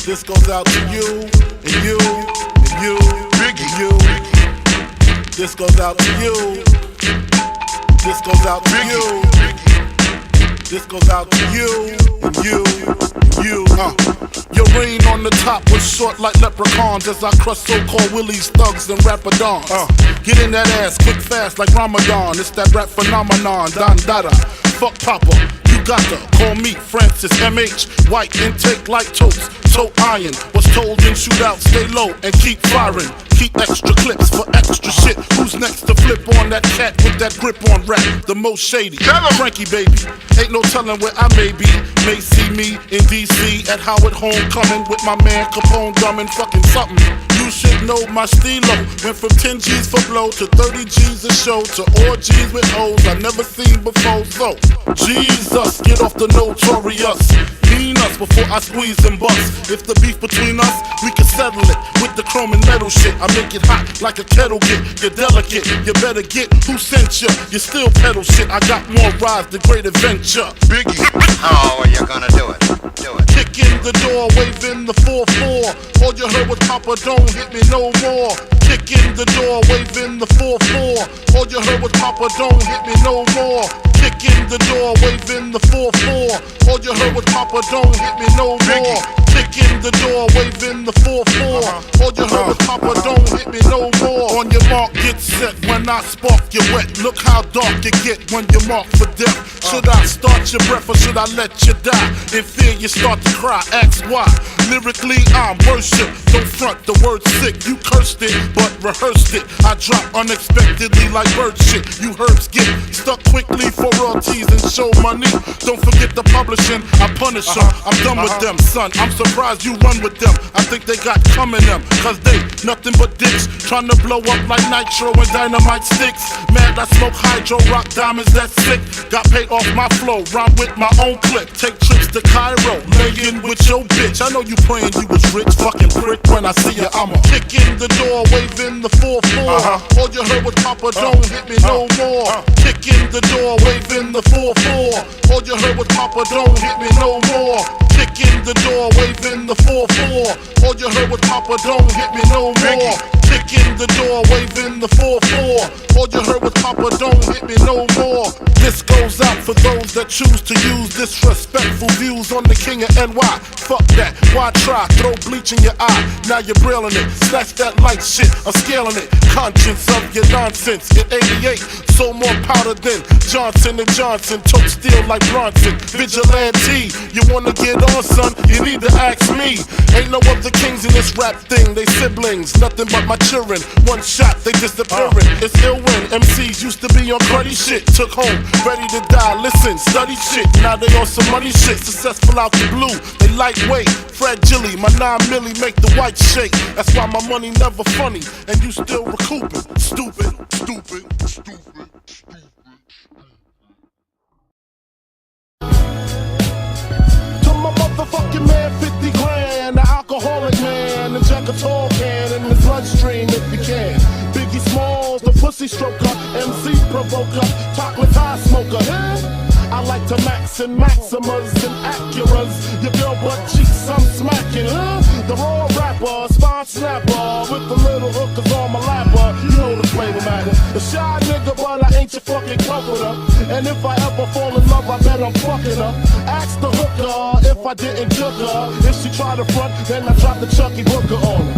This goes out to you, and you, and you, and you. This goes out to you. This goes out to you. This goes out to you, and you, and you. Your reign on the top was short like leprechauns as I crush so-called willies, thugs, and rapadons. Get in that ass quick fast like Ramadan. It's that rap phenomenon, Don Dada. Fuck Papa, you gotta call me Francis MH. White intake like toast, toe iron. Was told in shootouts, stay low and keep firing. Keep extra clips for extra shit. Who's next to flip on that cat with that grip on rap? The most shady, Frankie baby. Ain't no telling where I may be. May see me in DC at Howard Homecoming with my man Capone gumming fucking something. You should know my stilo. Went from 10 G's for blow to 30 G's a show to orgies with hoes I never seen before. So, Jesus, get off the notorious. Mean us before I squeeze and bust. If the beef between us, we can settle it with the chrome and metal shit. I make it hot like a kettle get. You're delicate, you better get who sent you. You still pedal shit. I got more rides than Great Adventure. Biggie. How are you gonna do it? Do it. Kick in the door, waving the 4-4. All you heard was Papa, don't hit me no more. Kick in the door, waving the 4-4. All you heard was Papa, don't hit me no more. Kick in the door, waving the 4-4. All you heard was Papa, don't hit me no more. Kick in the door, waving the 4-4. All you heard was Papa, don't hit me no more. On your mark, get set. When I spark, you wet. Look how dark you get when you're marked for death. Should I start your breath or should I let you die? In fear, you start to cry. Ask why. Lyrically, I'm worship. Don't front the word sick. You cursed it, but rehearsed it. I drop unexpectedly like bird shit. You herbs get stuck quickly for royalties and show money. Don't forget the publishing. I punish them. I'm done with them, son. I'm surprised you run with them. I think they got coming them. Cause they nothing but dicks. Trying to blow up like nitro and dynamite sticks. Mad I smoke hydro, rock diamonds, that's sick. Got paid off my flow, rhyme with my own clip. Take trips to Cairo, laying with your bitch. I know you praying you was rich, fucking prick. When I see you, I'ma kick in the door, waving the 4-4. All you heard was Papa, don't hit me no more. Kick in the door, waving the 4-4. All you heard was Papa, don't hit me no more. Kick in the door, waving the 4-4. All you heard was Papa, don't hit me no more. Kick in the door, waving the 4-4. All you heard was Papa, don't hit me no more. This goes out for those that choose to use disrespectful views on the king of NY. Fuck that, why try? Throw bleach in your eye, now you're brilling it. Snatch that light shit, I'm scaling it. Conscience of your nonsense. In 88, sold more powder than Johnson & Johnson. Tote steel like Bronson. Vigilante, you wanna get on, son? You need to ask me. Ain't no other kings in this rap thing. They siblings, nothing but my children. One shot, they disappearing. It's ill when MCs used to be on cruddy shit. Took home, ready to die. Listen, study shit. Now they on some money shit. Successful out the blue. They lightweight, fragile. My 9 milli make the white shake. That's why my money never funny, and you still recouping. Stupid, stupid, stupid, stupid. To my motherfucking man, 50 grand. The alcoholic man, inject a tall can in his bloodstream if you can. Biggie Smalls, the pussy stroker, MC provoker, chocolate high smoker. I like to max and Maximas and Acuras. Your girl butt cheeks, I'm smacking. The raw rapper, spine snapper, with the little hookers on my lapper. You know the flavor matter. The shy nigga, but I ain't your fucking comforter. And if I ever fall in love, I bet I'm fucking her. Ask the hooker if I didn't took her. If she try to front, then I drop the Chucky Booker on her.